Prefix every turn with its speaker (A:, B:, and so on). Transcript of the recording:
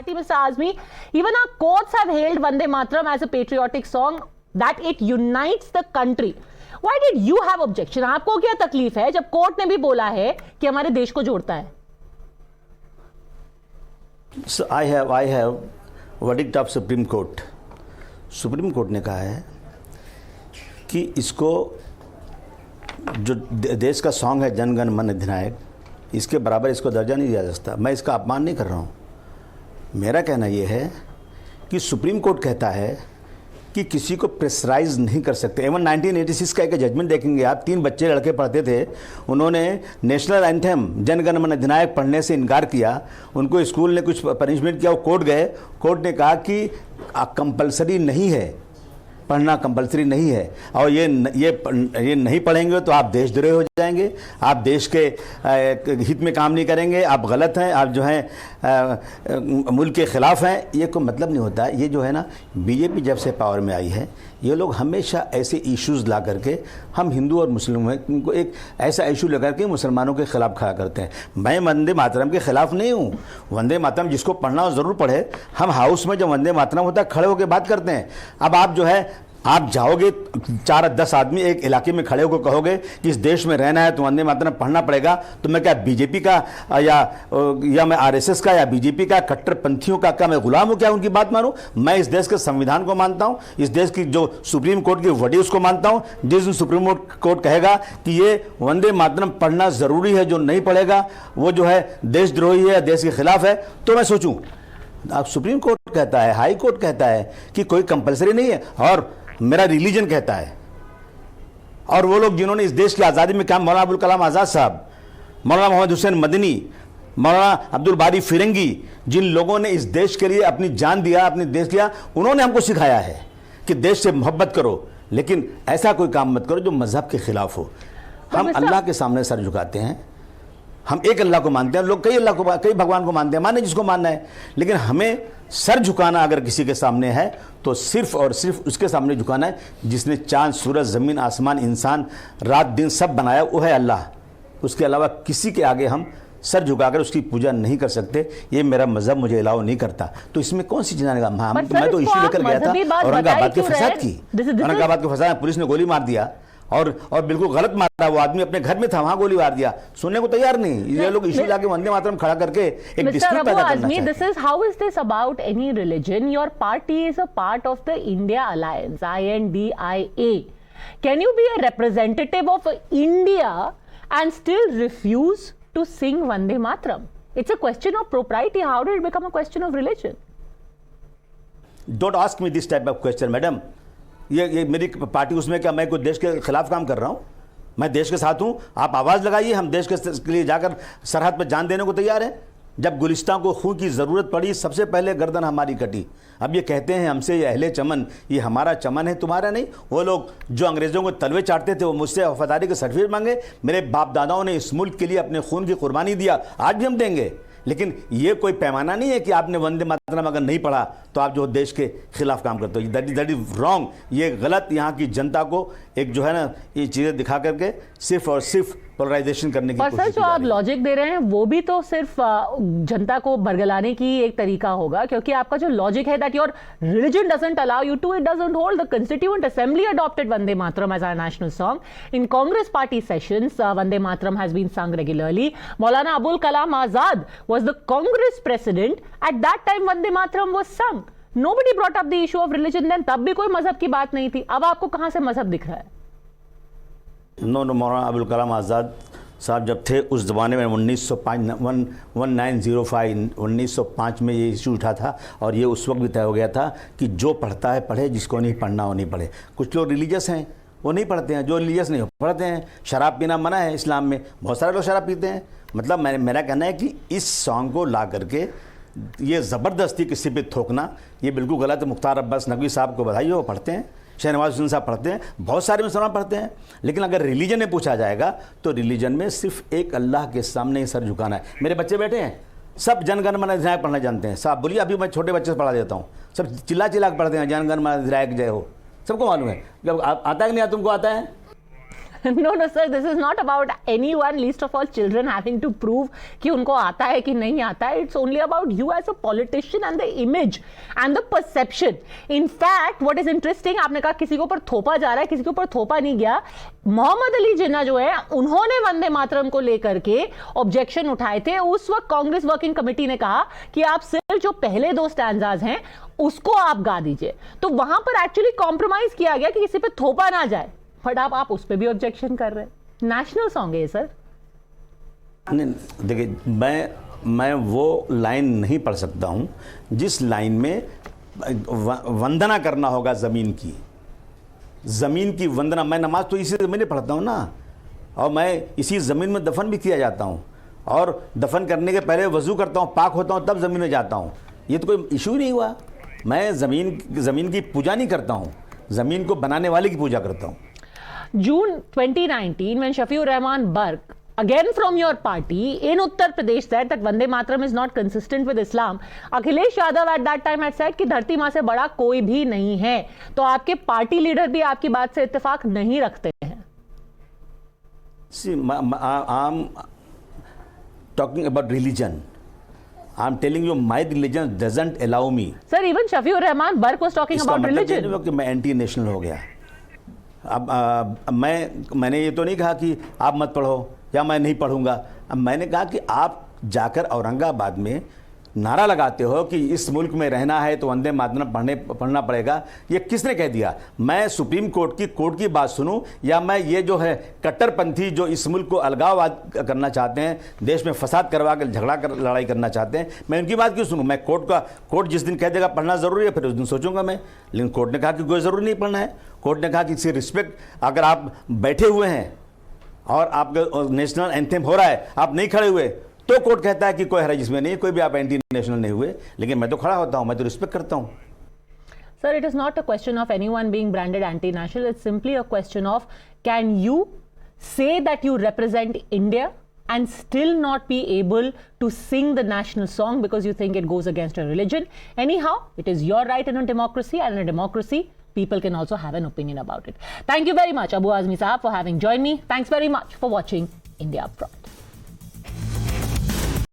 A: party, Mr. Azmi. Even our courts have hailed Vande Mataram as a patriotic song, that it unites the country. Why did you have objection? आपको क्या तकलीफ है जब court ने भी बोला है कि हमारे देश को जोड़ता है?
B: So I have verdict of Supreme Court. Supreme court ने कहा है कि इसको जो देश का सॉन्ग है जन गण मन अधिनायक, इसके बराबर इसको दर्जा नहीं दिया जा सकता। मैं इसका अपमान नहीं कर रहा हूँ। मेरा कहना यह है कि सुप्रीम कोर्ट कहता है कि किसी को प्रेशराइज नहीं कर सकते। एवं 1986 का एक जजमेंट देखेंगे आप, 3 बच्चे लड़के पढ़ते थे, उन्होंने नेशनल एंथम जन गण मन अधिनायक पढ़ने से इनकार किया, उनको स्कूल ने कुछ पनिशमेंट किया, वो कोर्ट गए, कोर्ट ने कहा कि कंपलसरी नहीं है, पढ़ना कंपलसरी नहीं है, और ये नहीं पढ़ेंगे तो आप देशद्रोही हो जाएंगे, आप देश के हित में काम नहीं करेंगे, आप गलत हैं, आप जो हैं मुल्क के ख़िलाफ़ हैं। ये कोई मतलब नहीं होता। ये जो है ना, बीजेपी जब से पावर में आई है, ये लोग हमेशा ऐसे इश्यूज़ ला करके, हम हिंदू और मुस्लिम हैं, इनको एक ऐसा इशू लेकर के मुसलमानों के ख़िलाफ़ खड़ा करते हैं। मैं वंदे मातरम के ख़िलाफ़ नहीं हूँ। वंदे मातरम जिसको पढ़ना हो ज़रूर पढ़े। हम हाउस में जब वंदे मातरम होता है खड़े होकर बात करते हैं। अब आप जो है, आप जाओगे 4-10 आदमी एक इलाके में खड़े होकर कहोगे कि इस देश में रहना है तो वंदे मातरम पढ़ना पड़ेगा, तो मैं क्या बीजेपी का या मैं आरएसएस का या बीजेपी का कट्टरपंथियों का क्या मैं गुलाम हूँ? क्या उनकी बात मानूं? मैं इस देश के संविधान को मानता हूँ, इस देश की जो सुप्रीम कोर्ट की वर्डिक्ट उसको मानता हूँ। जिस दिन सुप्रीम कोर्ट कहेगा कि ये वंदे मातरम पढ़ना ज़रूरी है, जो नहीं पढ़ेगा वो जो है देशद्रोही है, देश के खिलाफ है, तो मैं सोचूं। अब सुप्रीम कोर्ट कहता है, हाई कोर्ट कहता है कि कोई कंपलसरी नहीं है, और मेरा रिलीजन कहता है, और वो लोग जिन्होंने इस देश की आज़ादी में काम, मौलाना अबुल कलाम आज़ाद साहब, मौलाना मोहम्मद हुसैन मदनी, मौलाना अब्दुल बारी फिरंगी, जिन लोगों ने इस देश के लिए अपनी जान दिया, अपनी देश दिया, उन्होंने हमको सिखाया है कि देश से मोहब्बत करो, लेकिन ऐसा कोई काम मत करो जो मजहब के खिलाफ हो। हम अल्लाह के सामने सर झुकाते हैं, हम एक अल्लाह को मानते हैं, लोग कई भगवान को मानते हैं, माने जिसको मानना है, लेकिन हमें सर झुकाना अगर किसी के सामने है तो सिर्फ और सिर्फ उसके सामने झुकाना है जिसने चांद, सूरज, ज़मीन, आसमान, इंसान, रात दिन सब बनाया, वो है अल्लाह। उसके अलावा किसी के आगे हम सर झुकाकर उसकी पूजा नहीं कर सकते। ये मेरा मजहब मुझे अलाउ नहीं करता। तो इसमें कौन सी चीज़? मैं तो इशू लेकर गया था औरंगाबाद के फसाद की, औरंगाबाद के फसाद, पुलिस ने गोली मार दिया और बिल्कुल गलत मारा। वो आदमी अपने घर में था, वहां गोली मार दिया, सुनने को तैयार नहीं। ये लोग इशू लाके वंदे मातरम खड़ा करके एक डिस्प्यूट पैदा करना चाहते हैं।
A: This is how is this about any religion? Your party is a part of the India Alliance, INDIA. Can you be a representative of India and still refuse to sing Vande Mataram? It's a question of propriety. How did it become a question of religion?
B: Don't ask me this type of question, madam. ये मेरी party उसमें क्या मैं कोई देश के खिलाफ काम कर रहा हूँ? मैं देश के साथ हूँ। आप आवाज़ लगाइए, हम देश के लिए जाकर सरहद पर जान देने को तैयार हैं। जब गुलिस्तान को खून की ज़रूरत पड़ी, सबसे पहले गर्दन हमारी कटी। अब ये कहते हैं हमसे, ये अहले चमन, ये हमारा चमन है, तुम्हारा नहीं। वो लोग जो अंग्रेज़ों को तलवे चाटते थे, वो मुझसे वफादारी के सर्टिफिकेट मांगे। मेरे बाप दादाओं ने इस मुल्क के लिए अपने खून की कुर्बानी दिया, आज भी हम देंगे। लेकिन ये कोई पैमाना नहीं है कि आपने वंदे मातरम अगर नहीं पढ़ा तो आप जो देश के खिलाफ काम करते हो। That is wrong. ये गलत, यहाँ की जनता को एक जो है ना, ये चीज़ें दिखा करके सिर्फ और सिर्फ पोलराइजेशन करने की कोशिश
A: सर, जो आप लॉजिक दे रहे हैं वो भी तो सिर्फ जनता को बरगलाने की एक तरीका होगा, क्योंकि आपका जो लॉजिक है that your religion doesn't allow you to, it doesn't hold. The constituent assembly adopted Vande Mataram as our national song. In Congress party sessions, Vande Mataram has been sung regularly. Maulana Abul Kalam Azad was the Congress president. At that time, Vande Mataram was sung. Nobody brought up the issue of religion then. तब भी कोई मजहब की बात नहीं थी। अब आपको कहां से मजहब दिख रहा है?
B: नो मौलाना अबुल कलाम आज़ाद साहब जब थे उस ज़माने में 1905 में ये इशू उठा था, और ये उस वक्त भी तय हो गया था कि जो पढ़ता है पढ़े, जिसको नहीं पढ़ना वो नहीं पढ़े। कुछ लोग रिलीजियस हैं, वो नहीं पढ़ते हैं, जो रिलीजियस नहीं पढ़ते हैं। शराब पीना मना है इस्लाम में, बहुत सारे लोग शराब पीते हैं। मतलब मेरा कहना है कि इस सॉन्ग को ला करके ये ज़बरदस्ती किसी पे थोकना, ये बिल्कुल गलत है। मुख्तार अब्बास नकवी साहब को बधाई हो, वो पढ़ते हैं, शहनवाज हुसैन साहब पढ़ते हैं, बहुत सारे मुसलमान पढ़ते हैं। लेकिन अगर रिलीजन में पूछा जाएगा तो रिलीजन में सिर्फ एक अल्लाह के सामने ही सर झुकाना है। मेरे बच्चे बैठे हैं, सब जनगण मन अधिनायक पढ़ना जानते हैं। साहब बोलिए, अभी मैं छोटे बच्चे से पढ़ा देता हूँ, सब चिल्ला के पढ़ते हैं जनगण मन अधिनायक जय हो, सबको मालूम है। जब आता है कि नहीं, तुमको आता है?
A: No, no, sir. This is not about anyone, least of all children, having to prove कि उनको आता है कि नहीं आता है. It's only about you as a politician and the image and the perception. In fact, what is interesting, आपने कहा किसी के ऊपर थोपा जा रहा है, किसी के ऊपर थोपा नहीं गया. मोहम्मद अली जिन्ना जो है, उन्होंने वंदे मातरम को लेकर के ऑब्जेक्शन उठाए थे. उस वक्त कांग्रेस वर्किंग कमेटी ने कहा कि आप सिर्फ जो पहले 2 स्टैंजाज हैं उसको आप गा दीजिए. तो वहां पर एक्चुअली कॉम्प्रोमाइज किया गया कि किसी पे थोपा ना जाए. बट आप उस पर भी ऑब्जेक्शन कर रहे हैं. नेशनल सॉन्ग है ये सर.
B: नहीं देखिए, मैं वो लाइन नहीं पढ़ सकता हूँ जिस लाइन में वंदना करना होगा ज़मीन की वंदना. मैं नमाज तो इसी ज़मीन में पढ़ता हूँ ना, और मैं इसी ज़मीन में दफन भी किया जाता हूँ, और दफन करने के पहले वज़ू करता हूँ, पाक होता हूँ, तब ज़मीन में जाता हूँ. ये तो कोई इशू नहीं हुआ. मैं ज़मीन की पूजा नहीं करता हूँ, ज़मीन को बनाने वाले की पूजा करता हूँ.
A: June 2019, when Shafiur Rahman Bark, again from your party in Uttar Pradesh, said that Vande Mataram is not consistent with Islam. Akhilesh Yadav at that time had said कि धरती माँ से बड़ा कोई भी नहीं है. तो आपके पार्टी लीडर भी आपकी बात से इत्तेफाक नहीं रखते हैं.
B: See, I'm talking about religion. I'm telling you, my religion doesn't allow me.
A: Sir, even Shafiur Rahman Bark was talking about religion.
B: कि मैं एंटी नेशनल हो गया. अब मैंने ये तो नहीं कहा कि आप मत पढ़ो या मैं नहीं पढ़ूंगा. अब मैंने कहा कि आप जाकर औरंगाबाद में नारा लगाते हो कि इस मुल्क में रहना है तो वंदे मातरम पढ़ना पड़ेगा. ये किसने कह दिया? मैं सुप्रीम कोर्ट की बात सुनूं, या मैं ये जो है कट्टरपंथी जो इस मुल्क को अलगाववाद करना चाहते हैं, देश में फसाद करवा कर लड़ाई करना चाहते हैं, मैं उनकी बात क्यों सुनूं? मैं कोर्ट जिस दिन कह देगा पढ़ना ज़रूरी है, फिर उस दिन सोचूंगा मैं. लेकिन कोर्ट ने कहा कि कोई ज़रूरी नहीं पढ़ना है. कोर्ट ने कहा कि इससे रिस्पेक्ट, अगर आप बैठे हुए हैं और आपका नेशनल एंथम हो रहा है, आप नहीं खड़े हुए, तो कोर्ट कहता है कि कोई हरज इसमें नहीं, कोई भी आप एंटी नेशनल नहीं हुए. लेकिन मैं तो खड़ा होता हूं, मैं तो रिस्पेक्ट करता हूं.
A: Sir, it is not a question of anyone being branded anti-national. It's simply a question of, can you say that you represent India and still not be able to sing the national song because you think it goes against a religion? Anyhow, it is your right in a democracy, and in a democracy, people can also have an opinion about it. Thank you very much, Abu Azmi Saab, for having joined me. Thanks very much for watching India Upfront.